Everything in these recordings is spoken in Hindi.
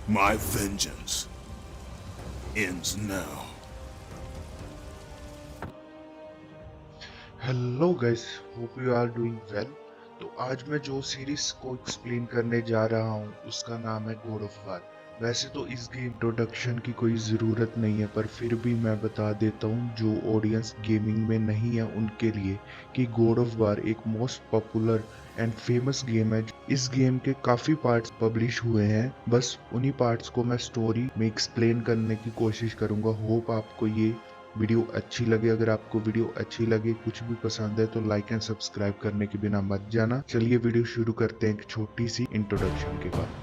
My vengeance ends now. Hello guys, hope you are doing well. तो आज मैं जो सीरीज को एक्सप्लेन करने जा रहा हूँ उसका नाम है गॉड ऑफ वार। वैसे तो इस गेम इंट्रोडक्शन की कोई ज़रूरत नहीं है, पर फिर भी मैं बता देता हूँ जो ऑडियंस गेमिंग में नहीं है उनके लिए कि गॉड ऑफ वार एक most popular and famous game है। इस गेम के काफ़ी पार्ट्स पब्लिश हुए हैं, बस उन्हीं पार्ट्स को मैं स्टोरी में एक्सप्लेन करने की कोशिश करूँगा। होप आपको ये वीडियो अच्छी लगे। अगर आपको वीडियो अच्छी लगे, कुछ भी पसंद है, तो लाइक एंड सब्सक्राइब करने के बिना मत जाना। चलिए वीडियो शुरू करते हैं एक छोटी सी इंट्रोडक्शन के बाद।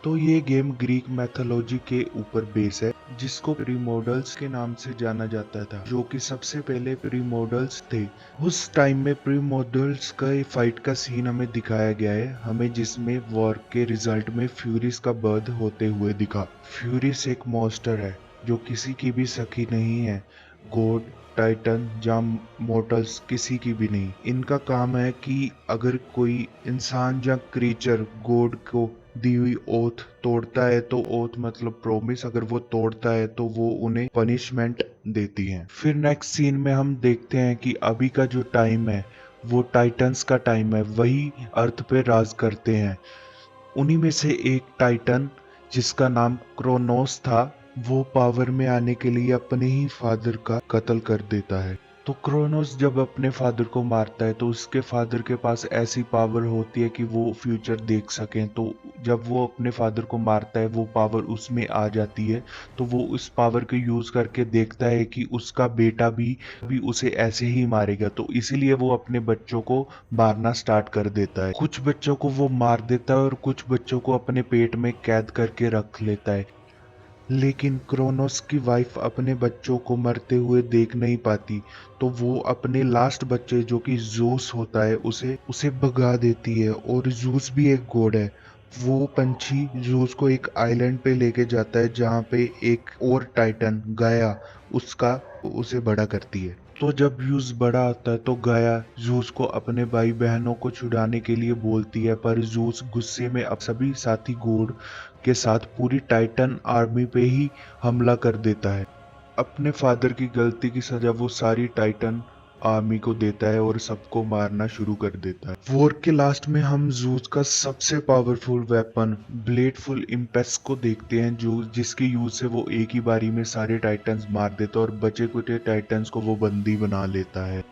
तो ये गेम ग्रीक मैथोलॉजी के ऊपर बेस है, जिसको प्रीमोडल्स के नाम से जाना जाता था, जो कि सबसे पहले प्रीमोडल्स थे। उस टाइम में प्रीमोडल्स का फाइट का सीन हमें दिखाया गया है, हमें जिसमें वॉर के रिजल्ट में फ्यूरिस का बर्थ होते हुए दिखा। फ्यूरिस एक मॉन्स्टर है जो किसी की भी सखी नहीं है, गॉड, टाइटन या मोर्टल्स किसी की भी नहीं। इनका काम है कि अगर कोई इंसान या क्रीचर गॉड को दी हुई ओथ तोड़ता है, तो ओथ मतलब प्रॉमिस, अगर वो तोड़ता है तो वो उन्हें पनिशमेंट देती है। फिर नेक्स्ट सीन में हम देखते हैं कि अभी का जो टाइम है वो टाइटन्स का टाइम है, वही अर्थ पे राज करते हैं। उन्हीं में से एक टाइटन, जिसका नाम क्रोनोस था, वो पावर में आने के लिए अपने ही फादर का कत्ल कर देता है। तो क्रोनोस जब अपने फादर को मारता है तो उसके फादर के पास ऐसी पावर होती है कि वो फ्यूचर देख सकें। तो जब वो अपने फादर को मारता है, वो पावर उसमें आ जाती है। तो वो उस पावर को यूज करके देखता है कि उसका बेटा भी उसे ऐसे ही मारेगा, तो इसीलिए वो अपने बच्चों को मारना स्टार्ट कर देता है। कुछ बच्चों को वो मार देता है और कुछ बच्चों को अपने पेट में कैद करके रख लेता है। लेकिन क्रोनोस की वाइफ अपने बच्चों को मरते हुए देख नहीं पाती, तो वो अपने लास्ट बच्चे जो कि जूस होता है उसे उसे भगा देती है। और जूस भी एक गॉड है। वो पंछी जूस को एक आइलैंड पे लेके जाता है जहाँ पे एक और टाइटन गाया उसका उसे बड़ा करती है। तो जब यूज बड़ा होता है तो गाया जूस को अपने भाई बहनों को छुड़ाने के लिए बोलती है, पर जूस गुस्से में अब सभी साथी गॉड के साथ पूरी टाइटन आर्मी पे ही हमला कर देता है। अपने फादर की गलती की सजा वो सारी टाइटन आर्मी को देता है और सबको मारना शुरू कर देता है। वॉर के लास्ट में हम जूस का सबसे पावरफुल वेपन ब्लेडफुल इम्पेक्स को देखते हैं, जो जिसकी यूज से वो एक ही बारी में सारे टाइटन्स मार देता है और बचे कुचे टाइटन्स को वो बंदी बना लेता है।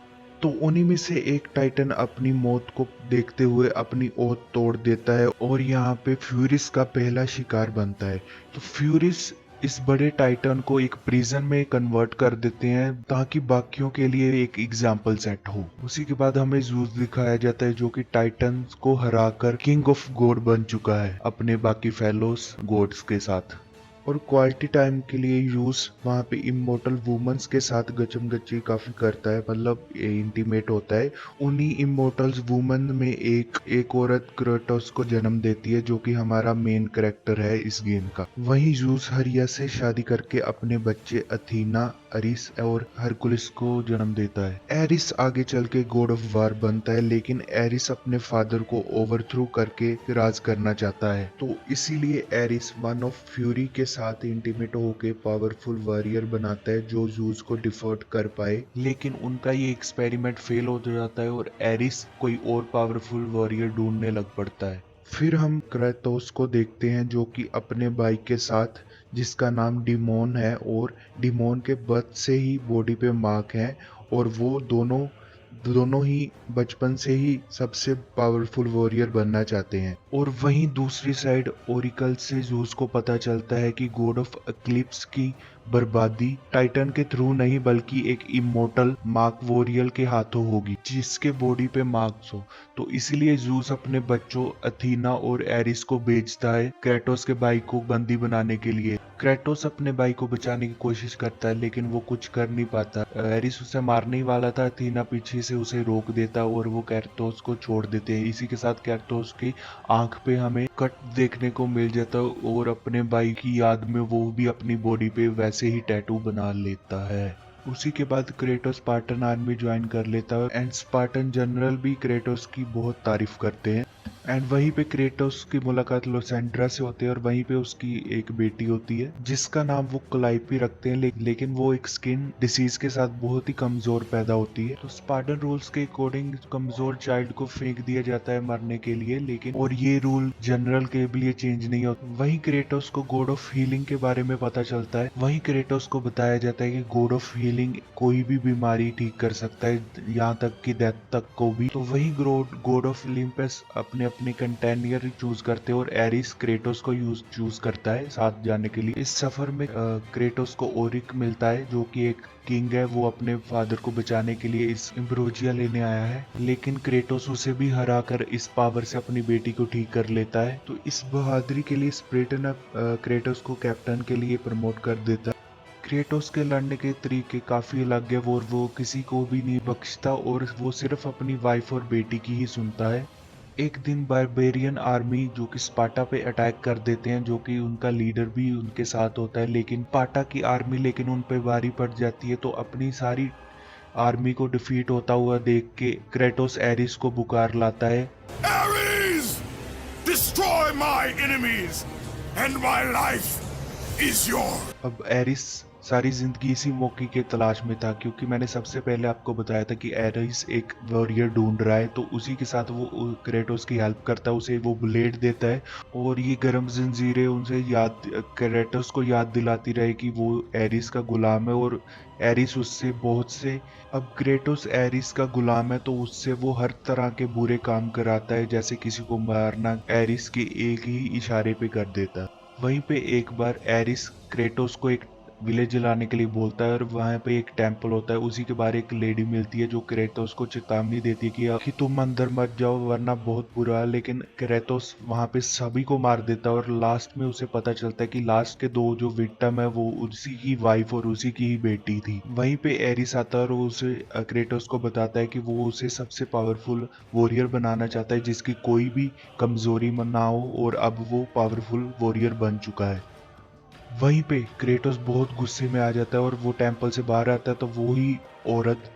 तो उन्हीं में से एक टाइटन अपनी मौत को देखते हुए अपनी ओथ तोड़ देता है और यहाँ पे फ्यूरिस का पहला शिकार बनता है। तो फ्यूरिस इस बड़े टाइटन को एक प्रिजन में कन्वर्ट कर देते हैं ताकि बाकियों के लिए एक एग्जाम्पल सेट हो। उसी के बाद हमें जूस दिखाया जाता है जो कि टाइटन को हराकर किंग ऑफ गॉड बन चुका है अपने बाकी फेलोस गॉड्स के साथ। और क्वालिटी टाइम के लिए यूज वहाँ पे इमोर्टल वुमेन्स के साथ गचम काफी करता है, मतलब इंटीमेट होता है। उन्हीं इमोर्टल्स वुमेन में एक औरत क्रेटोस को जन्म देती है, जो कि हमारा मेन कैरेक्टर है इस गेम का। वहीं जूस हरिया से शादी करके अपने बच्चे अथीना, अरिस और हरकुलिस को जन्म देता है। एरिस आगे चल के गॉड ऑफ वार बनता है, लेकिन एरिस अपने फादर को ओवरथ्रो करके राज करना चाहता है। तो इसीलिए एरिस वन ऑफ फ्यूरी के साथ इंटीमेट होके पावरफुल वॉरियर बनाता है जो जूस को डिफर्ट कर पाए। लेकिन उनका ये एक्सपेरिमेंट फेल हो जाता है और एरिस कोई और पावरफुल वॉरियर ढूंढने लग पड़ता है। फिर हम क्रेटोस को देखते हैं जो कि अपने भाई के साथ, जिसका नाम डिमोन है, और डिमोन के बर्थ से ही बॉडी पे मार्क है, और वो दोनों दोनों ही बचपन से ही सबसे पावरफुल वॉरियर बनना चाहते हैं। और वहीं दूसरी साइड ओरिकल से जूस को पता चलता है कि गॉड ऑफ एक्लिप्स की बर्बादी टाइटन के थ्रू नहीं बल्कि एक इमोर्टल मार्क वॉरियर के हाथों होगी, जिसके बॉडी पे मार्क्स हो। तो इसीलिए जूस अपने बच्चों अथीना और एरिस को भेजता है क्रेटोस के भाई को बंदी बनाने के लिए। क्रेटोस अपने भाई को बचाने की कोशिश करता है, लेकिन वो कुछ कर नहीं पाता। एरिस उसे मारने ही वाला था, अथीना पीछे से उसे रोक देता और वो क्रेटोस को छोड़ देते हैं। इसी के साथ क्रेटोस की आंख पे हमें कट देखने को मिल जाता है और अपने भाई की याद में वो भी अपनी बॉडी पे वैसे वैसे ही टैटू बना लेता है। उसी के बाद क्रेटोस स्पार्टन आर्मी ज्वाइन कर लेता है एंड स्पार्टन जनरल भी क्रेटोस की बहुत तारीफ करते हैं। एंड वहीं पे क्रेटोस की मुलाकात लोसेंड्रा से होती है और वहीं पे उसकी एक बेटी होती है जिसका नाम वो क्लाइपी रखते हैं, लेकिन वो एक स्किन डिसीज के साथ बहुत ही कमजोर पैदा होती है। तो स्पार्टन रूल्स के अकॉर्डिंग कमजोर चाइल्ड को फेंक दिया जाता है मरने के लिए, लेकिन और ये रूल जनरल के लिए चेंज नहीं होता। वहीं क्रेटोस को गॉड ऑफ हीलिंग के बारे में पता चलता है। वहीं क्रेटोस को बताया जाता है कि गॉड ऑफ हीलिंग कोई भी बीमारी ठीक कर सकता है, यहाँ तक कि डेथ तक को भी। तो वही गॉड ऑफ ओलंपस अपने अपने कंटेनियर चूज करते हैं और एरिस क्रेटोस को चूज करता है साथ जाने के लिए। इस सफर में क्रेटोस को ओरिक मिलता है जो कि एक किंग है, वो अपने फादर को बचाने के लिए इस एम्ब्रोजिया लेने आया है, लेकिन क्रेटोस उसे भी हराकर इस पावर से अपनी बेटी को ठीक कर लेता है। तो इस बहादुरी के लिए स्पार्टन क्रेटोस को कैप्टन के लिए प्रमोट कर देता है। क्रेटोस के लड़ने के तरीके काफी अलग है और वो किसी को भी नहीं बख्शता और वो सिर्फ अपनी वाइफ और बेटी की ही सुनता है। एक दिन बारबेरियन आर्मी जो कि स्पार्टा पे अटैक कर देते हैं, जो कि उनका लीडर भी उनके साथ होता है, लेकिन स्पार्टा की आर्मी लेकिन उन पे भारी पड़ जाती है। तो अपनी सारी आर्मी को डिफीट होता हुआ देख के क्रेटोस एरिस को बुकार लाता है। Ares! Destroy my enemies, and my life is yours! अब एरिस सारी जिंदगी इसी मौके के तलाश में था, क्योंकि मैंने सबसे पहले आपको बताया था कि एरिस एक वॉरियर ढूंढ रहा है, तो उसी के साथ वो क्रेटोस की हेल्प करता है, उसे वो ब्लेड देता है और ये गर्म जंजीरें उनसे क्रेटोस को याद दिलाती रहे कि वो एरिस का गुलाम है और एरिस उससे बहुत से। अब क्रेटोस एरिस का गुलाम है तो उससे वो हर तरह के बुरे काम कराता है, जैसे किसी को मारना एरिस के एक ही इशारे पे कर देता है। वहीं पे एक बार एरिस क्रेटोस को एक विलेज लाने के लिए बोलता है और वहाँ पे एक टेंपल होता है, उसी के बाहर एक लेडी मिलती है जो क्रेटोस को चेतावनी देती है कि तुम अंदर मत जाओ वरना बहुत बुरा है, लेकिन क्रेटोस वहाँ पे सभी को मार देता है और लास्ट में उसे पता चलता है कि लास्ट के दो जो विक्टिम है वो उसी की वाइफ और उसी की ही बेटी थी। वहीं पे एरिस आता है और उसे क्रेटोस को बताता है कि वो उसे सबसे पावरफुल वॉरियर बनाना चाहता है जिसकी कोई भी कमजोरी ना हो, और अब वो पावरफुल वॉरियर बन चुका है। वहीं पे क्रेटोस बहुत गुस्से में आ जाता है और वो टेंपल से बाहर आता है, तो वो ही औरत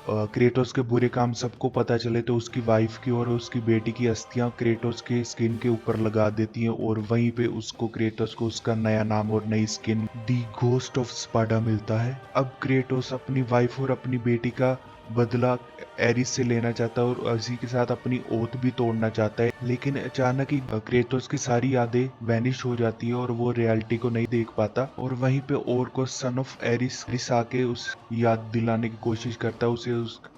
क्रेटोस के बुरे काम सबको पता चले तो उसकी वाइफ की और उसकी बेटी की अस्थियां क्रेटोस के स्किन के ऊपर लगा देती हैं और वहीं पे उसको क्रेटोस को उसका नया नाम और नई skin the ghost of Sparta मिलता है। अब क्रेटोस अपनी वाइफ और अपनी बेटी का बदला एरिस से लेना चाहता है और इसी के साथ अपनी ओथ भी तोड़ना चाहता है, लेकिन अचानक ही क्रेटोस की सारी यादें वैनिश हो जाती है और वो रियलिटी को नहीं देख पाता और वहीं पे और को सन ऑफ एरिस आके उस याद दिलाने की कोशिश करता है उसे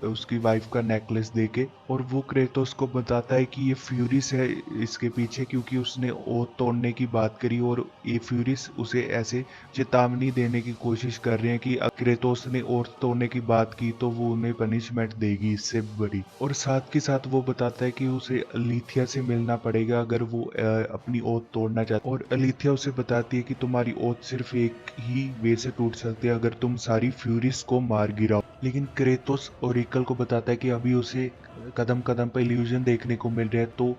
उसकी वाइफ का नेकलेस देके, और वो क्रेटोस को बताता है कि ये फ्यूरिस है इसके पीछे, क्योंकि उसने ओथ तोड़ने की बात करी और ये फ्यूरिस उसे ऐसे चेतावनी देने की कोशिश कर रहे हैं कि क्रेटोस ने ओथ तोड़ने की बात की तो वो उन्हें पनिशमेंट देगी इससे बड़ी। और साथ के साथ वो बताता है कि उसे अलीथिया से मिलना पड़ेगा अगर वो अपनी ओथ तोड़ना चाहता है, और अलीथिया उसे बताती है कि तुम्हारी ओथ सिर्फ एक ही वे से टूट सकती है अगर तुम सारी फ्यूरिस को मार गिराओ। लेकिन क्रेटोस ओरेकल को बताता है कि अभी उसे कदम कदम पर इल्यूजन देखने को मिल रहा है, तो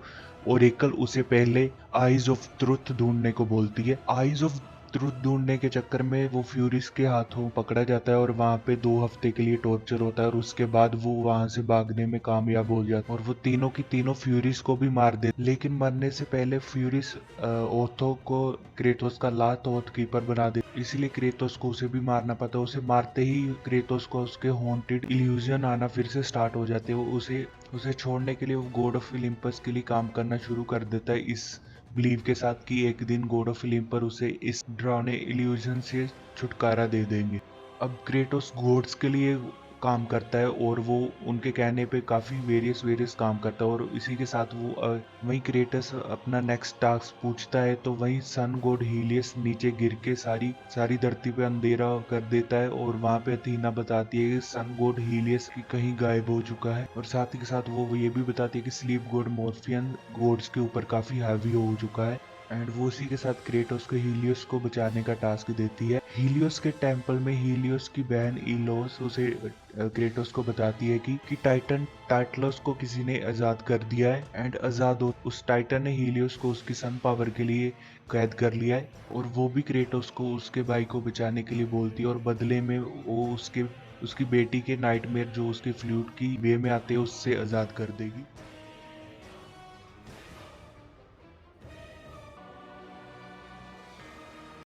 ओरेकल उसे पहले आइज ऑफ ट्रुथ ढूंढने को बोलती है। आइज ऑफ ट्रुथ ढूंढने के चक्कर में वो फ्यूरिस के हाथों पकड़ा जाता है और वहाँ पे 2 हफ्ते के लिए टॉर्चर होता है और उसके बाद वो वहाँ से भागने में कामयाब हो जाता है और वो तीनों की तीनों फ्यूरिस को भी मार दे। लेकिन मरने से पहले फ्यूरिस ओथो को क्रेटोस का लास्ट ओथ कीपर बना दे, इसलिए क्रेटोस को उसे भी मारना पड़ता है। उसे मारते ही क्रेटोस को उसके हॉन्टेड इल्यूजन आना फिर से स्टार्ट हो जाते हैं। उसे छोड़ने के लिए वो गॉड ऑफ ओलंपस के लिए काम करना शुरू कर देता है इस बिलीव के साथ कि एक दिन गॉड ऑफ ओलंपस उसे इस डरावने इल्यूजन से छुटकारा दे देंगे। अब क्रेटोस गॉड्स के लिए काम करता है और वो उनके कहने पे काफी वेरियस काम करता है और इसी के साथ वो वहीं क्रेटोस अपना नेक्स्ट टास्क पूछता है, तो वहीं सन गॉड हीलियस नीचे गिर के सारी धरती पे अंधेरा कर देता है और वहां पे अथीना बताती है कि सन गॉड हीलियस की कहीं गायब हो चुका है, और साथ ही के साथ वो ये भी बताती है कि स्लीप गॉड मॉर्फियन गॉड्स के ऊपर काफी हैवी हो चुका है। एंड वो उसी के साथ क्रेटोस को हीलियोस को बचाने का टास्क देती है। हीलियोस के टेम्पल में हीलियोस की बहन इलोस उसे क्रेटोस को बताती है कि टाइटन टाटलस को किसी ने आजाद कर दिया है एंड आजाद हो उस टाइटन ने हीलियोस को उसकी सन पावर के लिए कैद कर लिया है और वो भी क्रेटोस को उसके भाई को बचाने के लिए बोलती है और बदले में वो उसकी बेटी के नाइटमेयर जो उसके फ्लूट की वे में आते हैं उससे आजाद कर देगी।